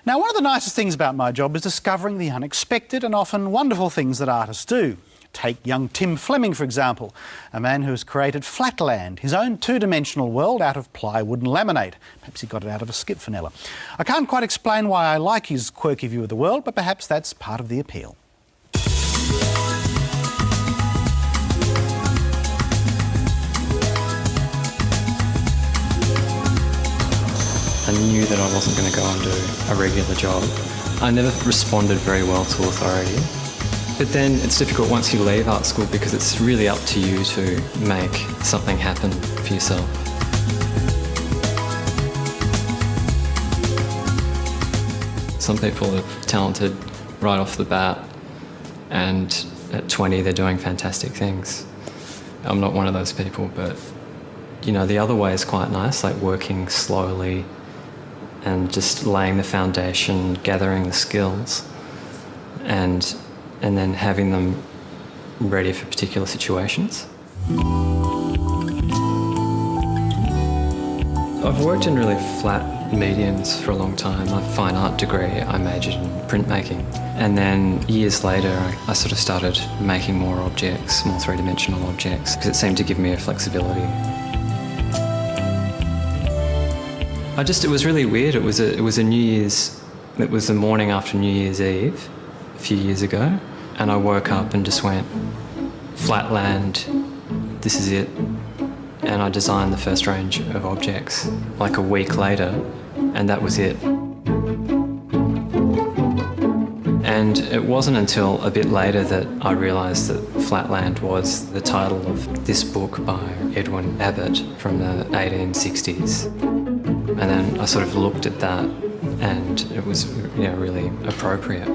Now, one of the nicest things about my job is discovering the unexpected and often wonderful things that artists do. Take young Tim Fleming, for example, a man who has created Flatland, his own two-dimensional world out of plywood and laminate. Perhaps he got it out of a skip vanilla. I can't quite explain why I like his quirky view of the world, but perhaps that's part of the appeal. I knew that I wasn't going to go and do a regular job. I never responded very well to authority. But then it's difficult once you leave art school because it's really up to you to make something happen for yourself. Some people are talented right off the bat, and at 20 they're doing fantastic things. I'm not one of those people, but you know, the other way is quite nice, like working slowly and just laying the foundation, gathering the skills, and then having them ready for particular situations. I've worked in really flat mediums for a long time. I have a fine art degree. I majored in printmaking. And then years later, I sort of started making more objects, more three-dimensional objects, because it seemed to give me a flexibility. It was really weird. It was the morning after New Year's Eve a few years ago, and I woke up and just went, Flatland, this is it. And I designed the first range of objects like a week later, and that was it. And it wasn't until a bit later that I realised that Flatland was the title of this book by Edwin Abbott from the 1860s. And then I sort of looked at that, and it was, really appropriate.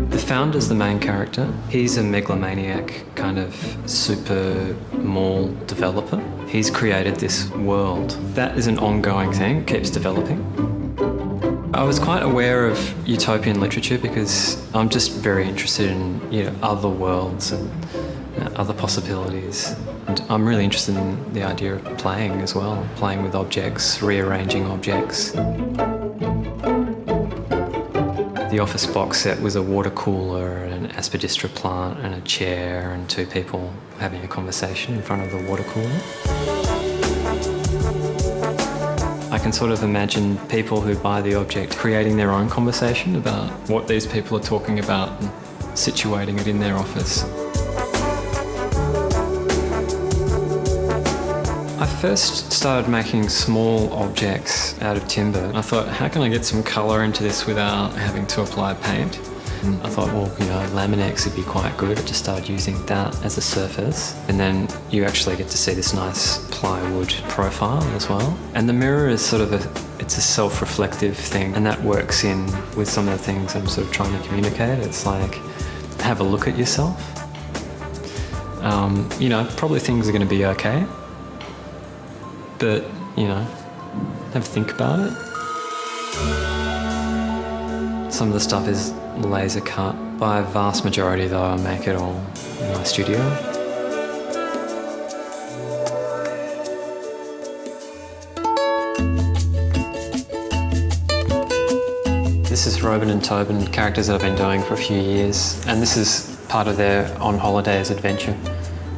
The founder's the main character. He's a megalomaniac kind of super mall developer. He's created this world. That is an ongoing thing, keeps developing. I was quite aware of utopian literature because I'm just very interested in other worlds and other possibilities. And I'm really interested in the idea of playing as well, playing with objects, rearranging objects. The office box set was a water cooler, an aspidistra plant and a chair and two people having a conversation in front of the water cooler. I can sort of imagine people who buy the object creating their own conversation about what these people are talking about and situating it in their office. I first started making small objects out of timber. I thought, how can I get some colour into this without having to apply paint? And I thought, well, Laminex would be quite good. I just started using that as a surface. And then you actually get to see this nice plywood profile as well. And the mirror is sort of it's a self-reflective thing, and that works in with some of the things I'm sort of trying to communicate. It's like, have a look at yourself. Probably things are going to be okay. But, have a think about it. Some of the stuff is laser cut. By a vast majority, though, I make it all in my studio. This is Robin and Tobin, characters that I've been doing for a few years, and this is part of their on holidays adventure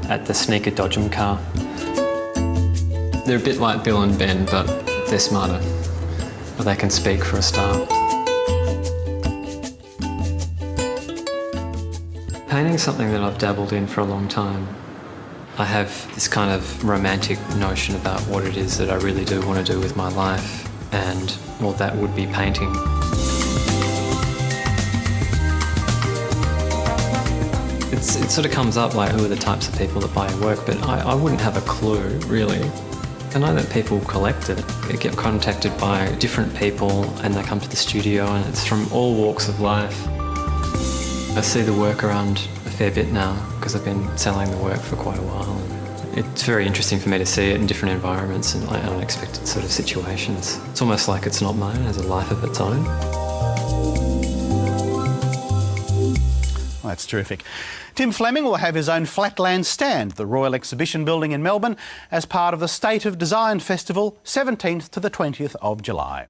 at the Sneaker Dodgem car. They're a bit like Bill and Ben, but they're smarter. But they can speak for a start. Painting's something that I've dabbled in for a long time. I have this kind of romantic notion about what it is that I really do want to do with my life, and, well, that would be painting. It sort of comes up like, who are the types of people that buy your work, but I wouldn't have a clue, really. I know that people collect it. They get contacted by different people and they come to the studio, and it's from all walks of life. I see the work around a fair bit now because I've been selling the work for quite a while. It's very interesting for me to see it in different environments and like unexpected sort of situations. It's almost like it's not mine, it has a life of its own. Well, that's terrific. Tim Fleming will have his own Flatland stand at the Royal Exhibition Building in Melbourne as part of the State of Design Festival, 17th to the 20th of July.